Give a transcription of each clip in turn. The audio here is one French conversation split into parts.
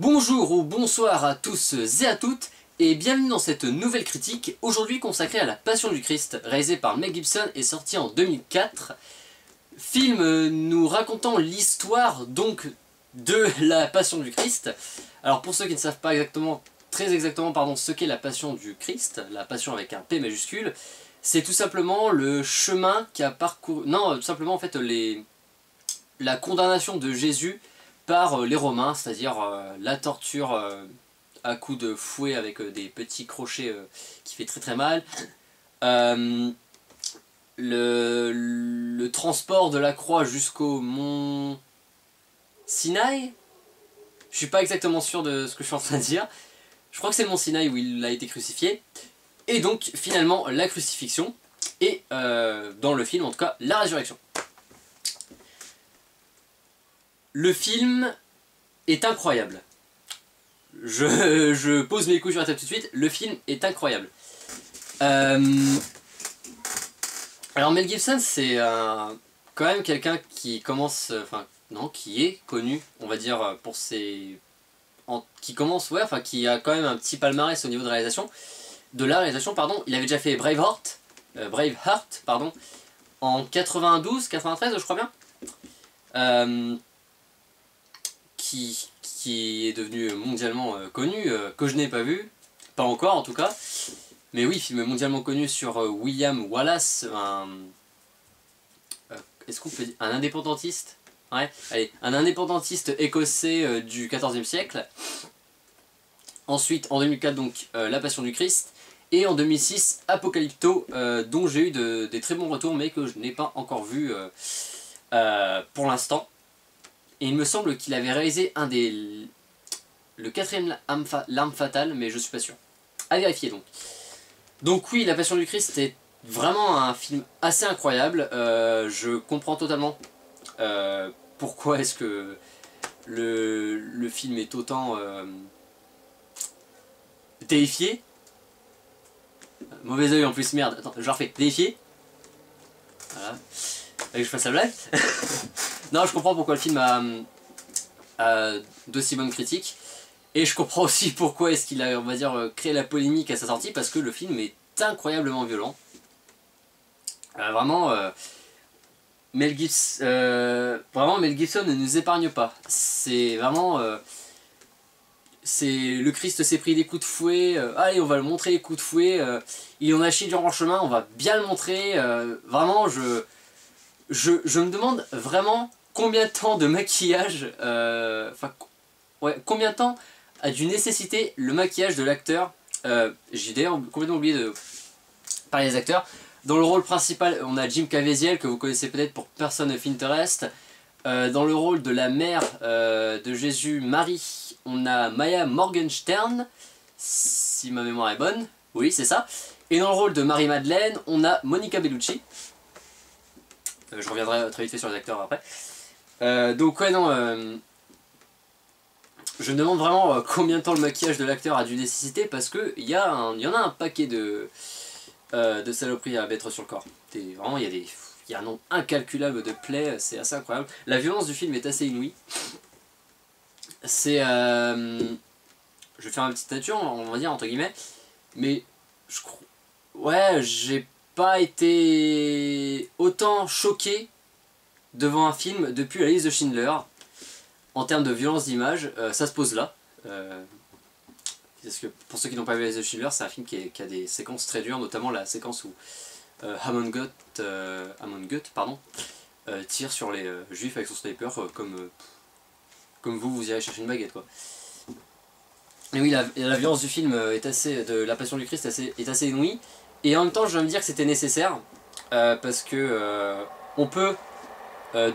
Bonjour ou bonsoir à tous et à toutes, et bienvenue dans cette nouvelle critique, aujourd'hui consacrée à La Passion du Christ, réalisée par Mel Gibson et sortie en 2004. Film nous racontant l'histoire donc de la Passion du Christ. Alors pour ceux qui ne savent pas très exactement ce qu'est la Passion du Christ, la Passion avec un P majuscule, c'est tout simplement le chemin qu'a parcouru... Non, tout simplement en fait la condamnation de Jésus par les Romains, c'est-à-dire la torture à coups de fouet avec des petits crochets qui fait très très mal, le transport de la croix jusqu'au mont Sinaï. Je suis pas exactement sûr de ce que je suis en train de dire. Je crois que c'est le mont Sinaï où il a été crucifié. Et donc finalement la crucifixion et dans le film en tout cas la résurrection. Le film est incroyable. Je pose mes couilles sur la table tout de suite. Le film est incroyable. Alors Mel Gibson, c'est quand même quelqu'un qui commence, qui est connu, on va dire, pour ses, qui a quand même un petit palmarès au niveau de la réalisation, pardon. Il avait déjà fait Braveheart, en 92, 93, je crois bien. Qui est devenu mondialement connu, que je n'ai pas vu, pas encore en tout cas, mais oui, film mondialement connu sur William Wallace, est-ce qu'on peut dire un indépendantiste? Ouais, allez, un indépendantiste écossais du XIVe siècle. Ensuite, en 2004, donc, La Passion du Christ, et en 2006, Apocalypto, dont j'ai eu des très bons retours, mais que je n'ai pas encore vu pour l'instant. Et il me semble qu'il avait réalisé le quatrième L'Arme Fatale, mais je suis pas sûr. À vérifier donc. Donc oui, La Passion du Christ est vraiment un film assez incroyable. Je comprends totalement pourquoi est-ce que le film est autant déifié. Mauvais oeil en plus, merde. Attends, je le refais. Déifié. Voilà. Fallait que je fasse la blague. Non, je comprends pourquoi le film a d'aussi bonnes critiques. Et je comprends aussi pourquoi est-ce qu'il a, on va dire, créé la polémique à sa sortie, parce que le film est incroyablement violent. Vraiment, Mel Gibson ne nous épargne pas. C'est vraiment... le Christ s'est pris des coups de fouet, allez on va le montrer les coups de fouet, il en a chié durant le chemin, on va bien le montrer, vraiment je me demande vraiment combien de temps de maquillage, combien de temps a dû nécessiter le maquillage de l'acteur. J'ai d'ailleurs complètement oublié de parler des acteurs. Dans le rôle principal, on a Jim Caviezel, que vous connaissez peut-être pour Person of Interest. Dans le rôle de la mère de Jésus, Marie, on a Maya Morgenstern, si ma mémoire est bonne. Oui, c'est ça. Et dans le rôle de Marie-Madeleine, on a Monica Bellucci. Je reviendrai très vite fait sur les acteurs après. Donc ouais non, je me demande vraiment combien de temps le maquillage de l'acteur a dû nécessiter, parce que il y en a un paquet de saloperies à mettre sur le corps. Vraiment il y a un nombre incalculable de plaies, c'est assez incroyable. La violence du film est assez inouïe. C'est je vais faire ma petite nature, on va dire entre guillemets, mais je crois, ouais, j'ai pas été autant choqué devant un film depuis La Liste de Schindler. En termes de violence d'image, ça se pose là. Parce que pour ceux qui n'ont pas vu La Liste de Schindler, c'est un film qui a des séquences très dures, notamment la séquence où Hamon Goeth tire sur les juifs avec son sniper, comme vous irez chercher une baguette quoi. Et oui, la violence du film de La Passion du Christ est assez inouïe. Et en même temps, je dois me dire que c'était nécessaire, parce que on peut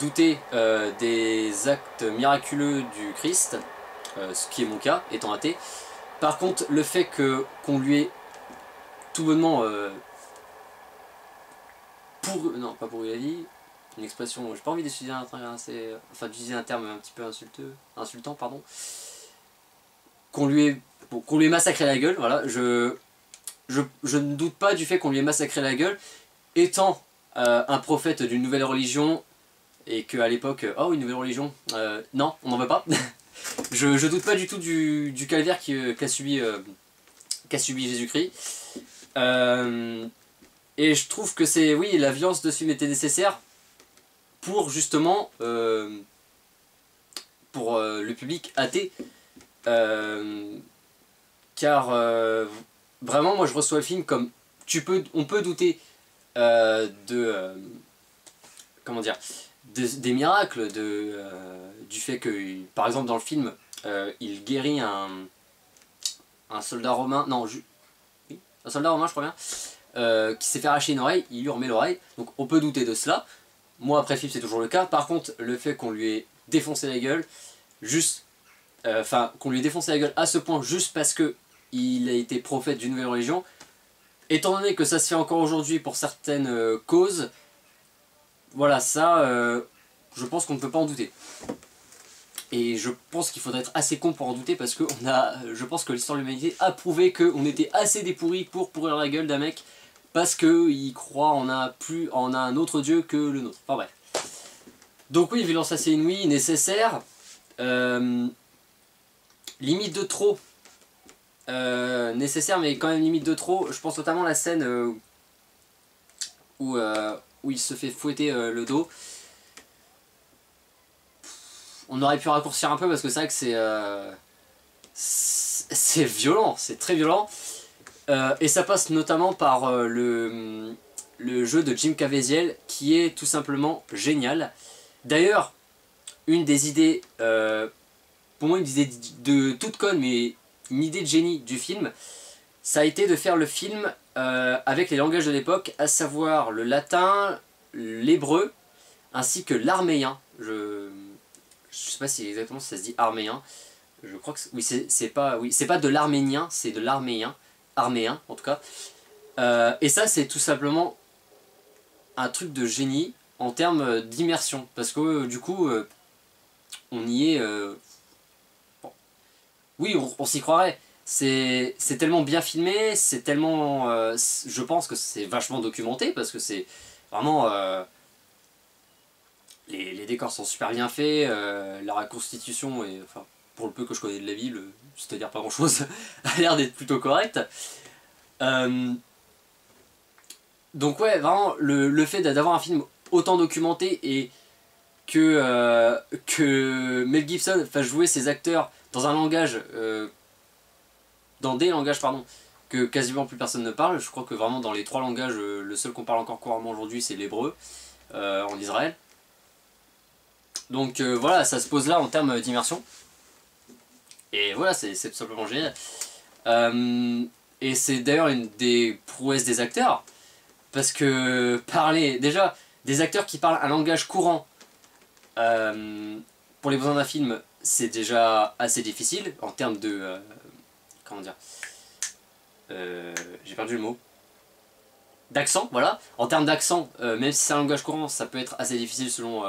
douter des actes miraculeux du Christ, ce qui est mon cas, étant athée. Par contre, le fait qu'on lui ait tout bonnement non, pas pourri la vie, une expression, j'ai pas envie d'utiliser d'utiliser un terme un petit peu insultant, pardon, qu'on lui ait massacré la gueule, voilà, je ne doute pas du fait qu'on lui ait massacré la gueule, étant un prophète d'une nouvelle religion, et qu'à l'époque, oh une nouvelle religion, non, on n'en veut pas. Je doute pas du tout du calvaire qu'a subi Jésus-Christ. Et je trouve que c'est, oui, la violence de ce film était nécessaire pour justement, pour le public athée. Car vraiment, moi je reçois le film comme on peut douter comment dire, des miracles, du fait que, par exemple dans le film, il guérit un soldat romain, non, oui, un soldat romain je crois bien, qui s'est fait arracher une oreille, il lui remet l'oreille, donc on peut douter de cela. Moi après le film c'est toujours le cas, par contre le fait qu'on lui ait défoncé la gueule, juste, enfin qu'on lui ait défoncé la gueule à ce point juste parce que il a été prophète d'une nouvelle religion, étant donné que ça se fait encore aujourd'hui pour certaines causes, voilà, ça, je pense qu'on ne peut pas en douter. Et je pense qu'il faudrait être assez con pour en douter parce que je pense que l'histoire de l'humanité a prouvé qu'on était assez dépourris pour pourrir la gueule d'un mec parce qu'il croit en un autre dieu que le nôtre. Enfin bref. Donc oui, violence assez inouïe, nécessaire. Limite de trop. Nécessaire mais quand même limite de trop. Je pense notamment à la scène où il se fait fouetter le dos. On aurait pu raccourcir un peu parce que c'est vrai que c'est violent, c'est très violent. Et ça passe notamment par le jeu de Jim Caviezel qui est tout simplement génial. D'ailleurs, une des idées, pour moi une idée de toute conne, mais une idée de génie du film, ça a été de faire le film avec les langages de l'époque, à savoir le latin, l'hébreu, ainsi que l'arméen. Je sais pas si exactement ça se dit arméen. Je crois que oui, c'est pas de l'arménien, c'est de l'arméen, arméen en tout cas. Et ça c'est tout simplement un truc de génie en termes d'immersion, parce que du coup on y est. Bon. Oui, on s'y croirait. C'est tellement bien filmé, c'est tellement. Je pense que c'est vachement documenté parce que c'est vraiment. Les décors sont super bien faits, la reconstitution, enfin, pour le peu que je connais de la ville, c'est-à-dire pas grand chose, a l'air d'être plutôt correcte. Donc ouais, vraiment, le fait d'avoir un film autant documenté et que Mel Gibson fasse jouer ses acteurs dans un langage, dans des langages, pardon, que quasiment plus personne ne parle. Je crois que vraiment dans les trois langages, le seul qu'on parle encore couramment aujourd'hui c'est l'hébreu en Israël. Donc voilà, ça se pose là en termes d'immersion. Et voilà, c'est tout simplement génial. Et c'est d'ailleurs une des prouesses des acteurs. Parce que parler, déjà, des acteurs qui parlent un langage courant pour les besoins d'un film, c'est déjà assez difficile en termes de... comment dire, j'ai perdu le mot. D'accent, voilà. En termes d'accent, même si c'est un langage courant, ça peut être assez difficile selon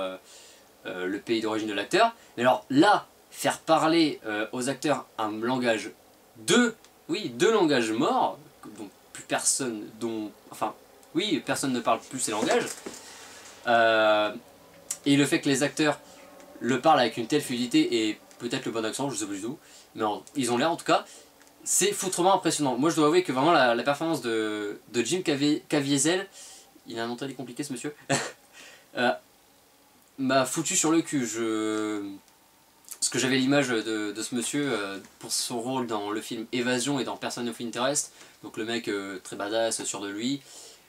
le pays d'origine de l'acteur. Mais alors là, faire parler aux acteurs un langage deux langages morts, dont plus personne, enfin, oui, personne ne parle plus ces langages. Et le fait que les acteurs le parlent avec une telle fluidité et peut-être le bon accent, je sais pas du tout, mais ils ont l'air en tout cas, c'est foutrement impressionnant. Moi je dois avouer que vraiment la performance de Jim Caviezel, il a un nom très compliqué ce monsieur, m'a foutu sur le cul. Parce que j'avais l'image de ce monsieur pour son rôle dans le film Évasion et dans Person of Interest, donc le mec très badass, sûr de lui.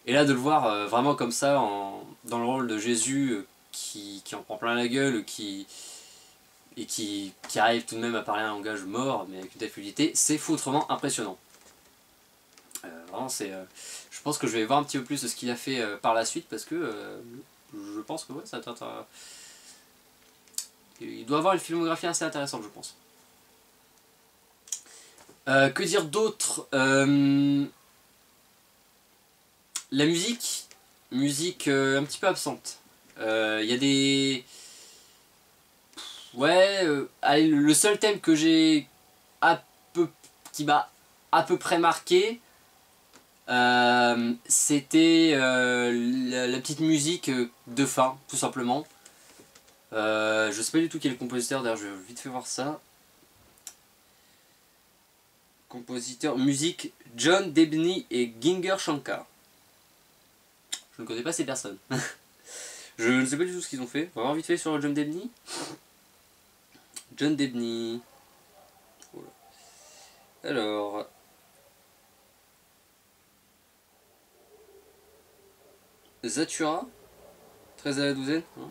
Et là de le voir vraiment comme ça, dans le rôle de Jésus qui en prend plein la gueule, qui arrive tout de même à parler un langage mort, mais avec une telle fluidité, c'est foutrement impressionnant. Vraiment, je pense que je vais voir un petit peu plus de ce qu'il a fait par la suite, parce que je pense que ouais, ça doit être... il doit avoir une filmographie assez intéressante, je pense. Que dire d'autre? La musique un petit peu absente. Il y a des... Ouais, allez, le seul thème que j'ai qui m'a à peu près marqué, c'était la petite musique de fin, tout simplement. Je sais pas du tout qui est le compositeur, d'ailleurs je vais vite fait voir ça. Compositeur, musique, John Debney et Ginger Shankar. Je ne connais pas ces personnes. Je ne sais pas du tout ce qu'ils ont fait. On va voir vite fait sur John Debney. John Debney. Voilà. Alors. Zathura. 13 à la douzaine. Hein.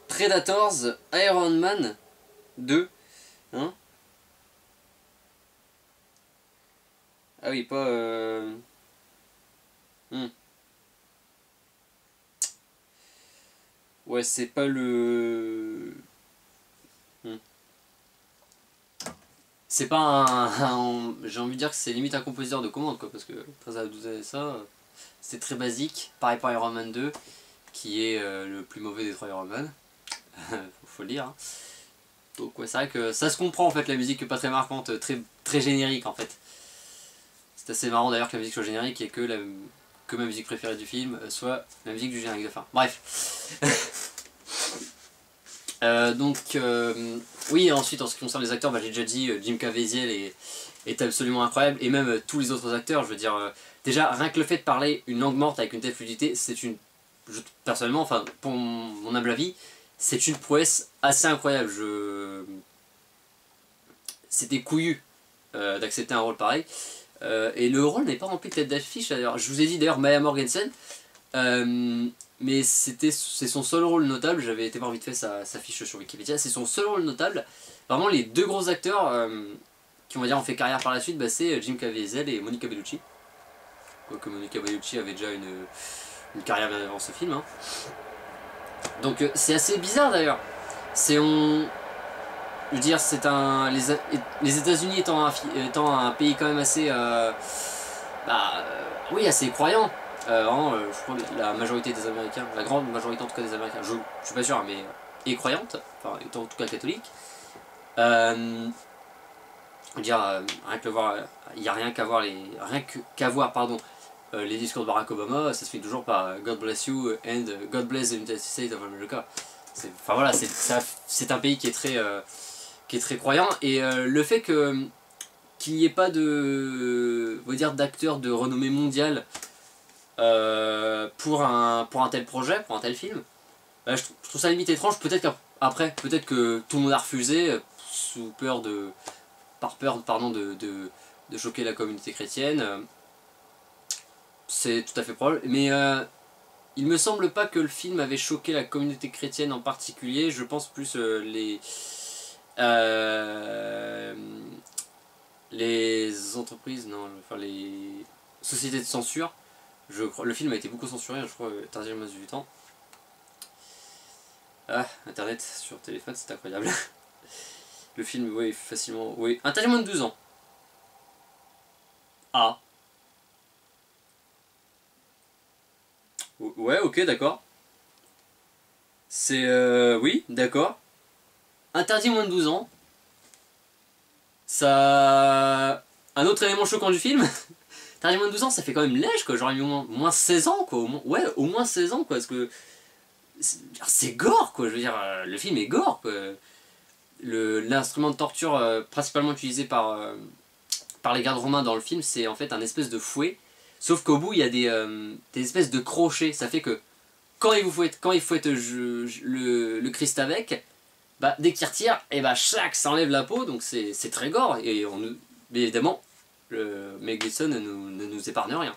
Predators. Iron Man 2. Hein. Ah oui, pas... Ouais, c'est pas le... C'est pas j'ai envie de dire que c'est limite un compositeur de commande, quoi, parce que 13 à la douzaine et ça, c'est très basique. Pareil pour Iron Man 2, qui est le plus mauvais des 3 Iron Man. Faut le dire. Hein. Donc ouais, c'est vrai que ça se comprend en fait, la musique pas très marquante, très générique en fait. C'est assez marrant d'ailleurs que la musique soit générique et que ma musique préférée du film soit la musique du générique de fin. Bref. Oui, ensuite en ce qui concerne les acteurs, j'ai déjà dit, Jim Caviezel est absolument incroyable, et même tous les autres acteurs, je veux dire, déjà rien que le fait de parler une langue morte avec une telle fluidité, c'est personnellement, enfin pour mon humble avis, c'est une prouesse assez incroyable. C'était couillu d'accepter un rôle pareil. Et le rôle n'est pas rempli de tête d'affiche d'ailleurs. Je vous ai dit d'ailleurs Maya Morgensen, mais c'est son seul rôle notable. J'avais été voir vite fait sa fiche sur Wikipédia. C'est son seul rôle notable. Vraiment, les deux gros acteurs qui, on va dire, ont fait carrière par la suite, c'est Jim Caviezel et Monica Bellucci. Quoique Monica Bellucci avait déjà une carrière bien avant ce film. Hein. Donc c'est assez bizarre d'ailleurs. Je veux dire, les États-Unis étant un pays quand même assez, oui, assez croyant. Je crois que la majorité des Américains, la grande majorité en tout cas des Américains, je suis pas sûr, mais est croyante, enfin étant en tout cas catholique. Je veux dire, rien que le voir, il n'y a rien qu'à voir les discours de Barack Obama, ça se fait toujours par God bless you and God bless the United States of America. Enfin voilà, c'est un pays qui est très croyant, et le fait qu'il n'y ait pas d'acteurs de renommée mondiale pour un tel projet, pour un tel film, je trouve ça limite étrange. Peut-être que tout le monde a refusé par peur de choquer la communauté chrétienne. C'est tout à fait probable, mais il me semble pas que le film avait choqué la communauté chrétienne en particulier. Je pense plus les entreprises, non, enfin les sociétés de censure. Le film a été beaucoup censuré, je crois, interdit moins de 18 ans. Ah, internet sur téléphone, c'est incroyable. Le film, oui, facilement, oui, interdit moins de 12 ans. Ah. Ouais, ok, d'accord. Oui, d'accord. Interdit moins de 12 ans. Ça... Un autre élément choquant du film. Interdit moins de 12 ans, ça fait quand même lèche, quoi. J'aurais mis au moins 16 ans, quoi. Ouais, au moins 16 ans, quoi. Parce que... C'est gore, quoi. Je veux dire, le film est gore, quoi. L'instrument de torture principalement utilisé par les gardes romains dans le film, c'est en fait un espèce de fouet. Sauf qu'au bout, il y a des espèces de crochets. Ça fait que quand il fouette le Christ avec, dès qu'il retire, et ça enlève la peau, donc c'est très gore. Et mais évidemment, Mel Gibson ne nous épargne rien.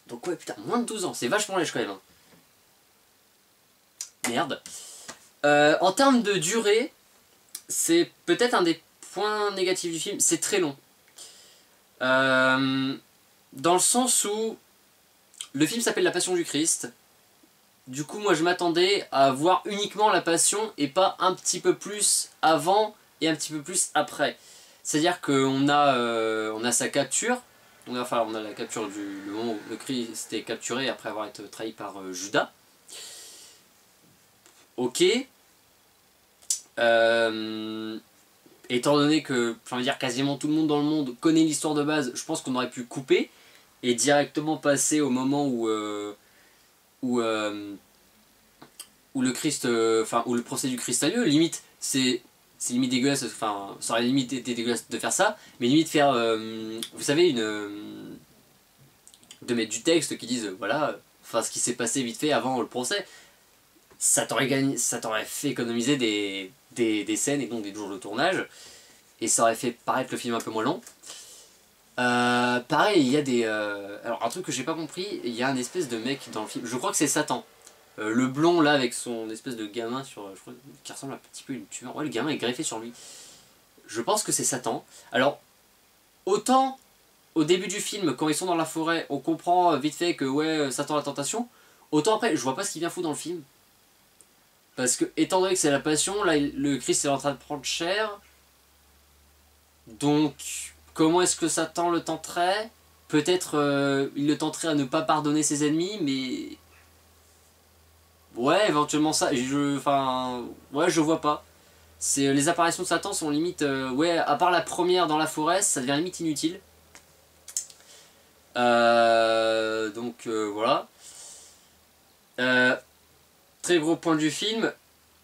Donc ouais, putain, moins de 12 ans, c'est vachement lèche quand même. Hein. Merde. En termes de durée, c'est peut-être un des points négatifs du film, c'est très long. Dans le sens où le film s'appelle La Passion du Christ. Du coup, moi je m'attendais à voir uniquement la Passion et pas un petit peu plus avant et un petit peu plus après. C'est-à-dire qu'on a sa capture, on a la capture le moment où le Christ est capturé après avoir été trahi par Judas. Ok. Étant donné que, j'ai envie de dire, quasiment tout le monde dans le monde connaît l'histoire de base, je pense qu'on aurait pu couper et directement passer au moment où le Christ, où le procès du Christ a lieu. Limite, c'est c'est limite dégueulasse, enfin ça aurait limite été dégueulasse de faire ça, mais limite faire, vous savez, de mettre du texte qui dise voilà, enfin ce qui s'est passé vite fait avant le procès, ça t'aurait fait économiser des scènes et donc des jours de tournage, et ça aurait fait paraître le film un peu moins long. Pareil, il y a des... alors un truc que j'ai pas compris, il y a un espèce de mec dans le film, je crois que c'est Satan. Le blond là avec son espèce de gamin sur, je crois, qui ressemble un petit peu à une tueur. Ouais, le gamin est greffé sur lui. Je pense que c'est Satan. Alors, autant au début du film, quand ils sont dans la forêt, on comprend vite fait que ouais, Satan la tentation. Autant après, je vois pas ce qu'il vient foutre dans le film. Parce que, étant donné que c'est la passion, là, le Christ est en train de prendre cher. Donc, comment est-ce que Satan le tenterait? Peut-être il le tenterait à ne pas pardonner ses ennemis, mais... Ouais, éventuellement ça, enfin... Ouais, je vois pas. Les apparitions de Satan sont limite... ouais, à part la première dans la forêt, ça devient limite inutile. Donc, voilà. Très gros point du film,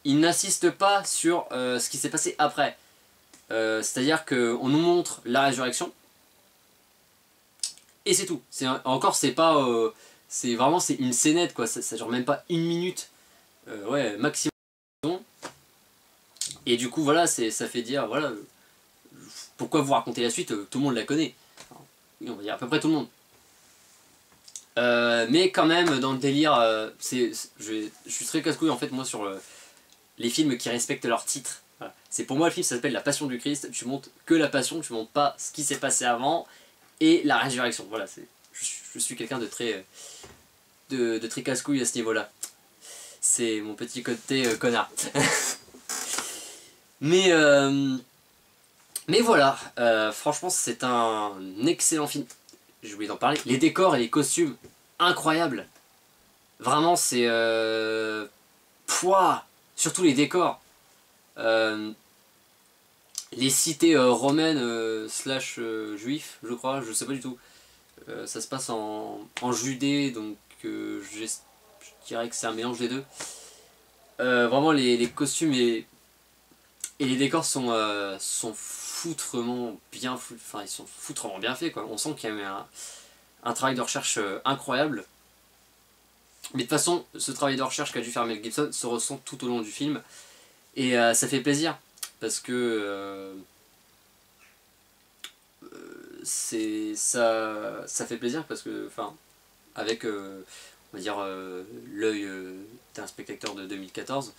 il n'insiste pas sur ce qui s'est passé après. C'est-à-dire qu'on nous montre la résurrection, et c'est tout. Encore, c'est pas... c'est vraiment une scénette, quoi. Ça dure même pas une minute. Ouais, maximum. Et du coup, voilà, ça fait dire, voilà, pourquoi vous racontez la suite, tout le monde la connaît. Enfin, oui, on va dire à peu près tout le monde. Mais quand même, dans le délire, je suis très casse-couille en fait, moi, sur les films qui respectent leur titre. Voilà. C'est pour moi, le film s'appelle La Passion du Christ. Tu montres que la passion, tu montres pas ce qui s'est passé avant et la résurrection. Voilà, je suis quelqu'un de très, de très casse-couille à ce niveau-là. C'est mon petit côté connard. Mais voilà, franchement, c'est un excellent film. J'ai oublié d'en parler. Les décors et les costumes, incroyables. Vraiment, c'est... pouah, surtout les décors. Les cités romaines slash juifs, je crois, je sais pas du tout. Ça se passe en Judée, donc je dirais que c'est un mélange des deux. Vraiment, les costumes et les décors sont foutrement bien, enfin ils sont foutrement bien faits, quoi. On sent qu'il y a eu un travail de recherche incroyable. Mais de toute façon, ce travail de recherche qu'a dû faire Mel Gibson se ressent tout au long du film. Et ça fait plaisir, parce que ça fait plaisir, parce que, enfin, avec, on va dire, l'œil d'un spectateur de 2014.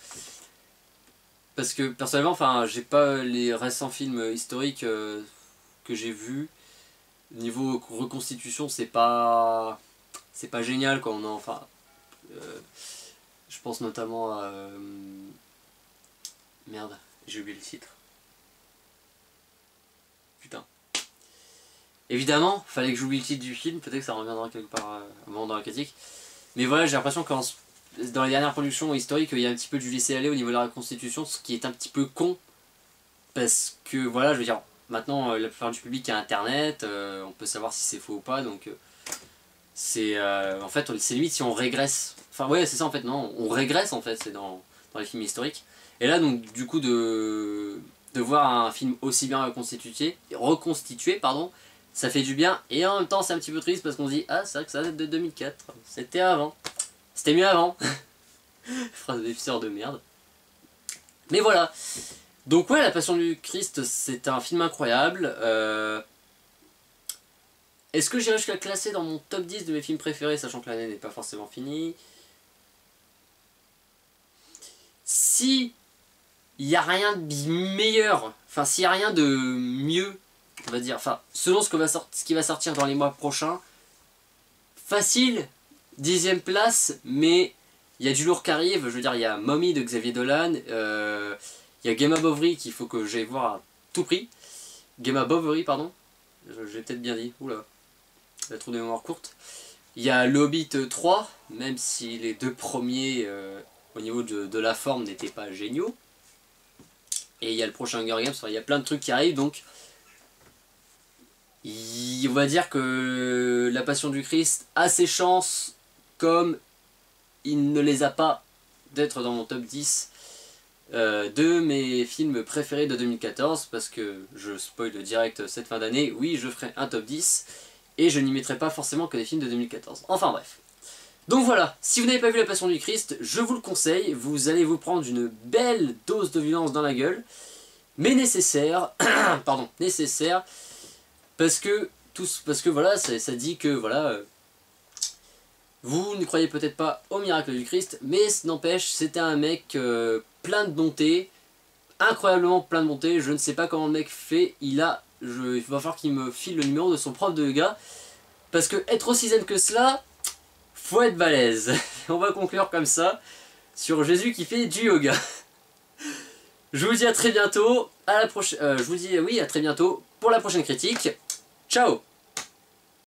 Parce que personnellement, enfin, j'ai pas les récents films historiques que j'ai vus. Niveau reconstitution, c'est pas génial, quoi. Enfin, je pense notamment à merde, j'ai oublié le titre. Putain. Évidemment, fallait que j'oublie le titre du film. Peut-être que ça reviendra quelque part à un moment dans la critique. Mais voilà, j'ai l'impression que dans les dernières productions historiques, il y a un petit peu du laisser-aller au niveau de la reconstitution, ce qui est un petit peu con. Parce que voilà, je veux dire, maintenant la plupart du public a internet, on peut savoir si c'est faux ou pas, donc en fait, c'est limite si on régresse. Enfin ouais, c'est ça en fait, non, on régresse en fait, c'est dans les films historiques. Et là donc du coup de voir un film aussi bien reconstitué, pardon, ça fait du bien, et en même temps c'est un petit peu triste parce qu'on se dit ah c'est vrai que ça date de 2004, c'était avant. C'était mieux avant. Phrase d'épisode de merde. Mais voilà. Donc ouais, La Passion du Christ, c'est un film incroyable. Est-ce que j'irai jusqu'à classer dans mon top 10 de mes films préférés, sachant que l'année n'est pas forcément finie? Si il n'y a rien de meilleur, enfin s'il n'y a rien de mieux, on va dire, enfin selon ce qui va sortir dans les mois prochains, facile, 10ème place, mais il y a du lourd qui arrive. Je veux dire, il y a Mommy de Xavier Dolan, il y a Game Bovary qu'il faut que j'aille voir à tout prix. Game Bovary, pardon, j'ai peut-être bien dit, oula, la trou de mémoire courte. Il y a Le Hobbit 3, même si les deux premiers, au niveau de la forme, n'étaient pas géniaux. Et il y a le prochain Hunger Games, enfin, il y a plein de trucs qui arrivent, donc on va dire que La Passion du Christ a ses chances, comme il ne les a pas d'être dans mon top 10 de mes films préférés de 2014, parce que je spoil direct cette fin d'année, oui je ferai un top 10, et je n'y mettrai pas forcément que des films de 2014. Enfin bref. Donc voilà, si vous n'avez pas vu La Passion du Christ, je vous le conseille, vous allez vous prendre une belle dose de violence dans la gueule, mais nécessaire, pardon, nécessaire, parce que voilà, ça dit que voilà, vous ne croyez peut-être pas au miracle du Christ, mais n'empêche, c'était un mec plein de bonté, incroyablement plein de bonté, je ne sais pas comment le mec fait, il va falloir qu'il me file le numéro de son prof de yoga, parce que être aussi zen que cela, faut être balèze. On va conclure comme ça, sur Jésus qui fait du yoga. Je vous dis à très bientôt, je vous dis oui à très bientôt pour la prochaine critique, ciao.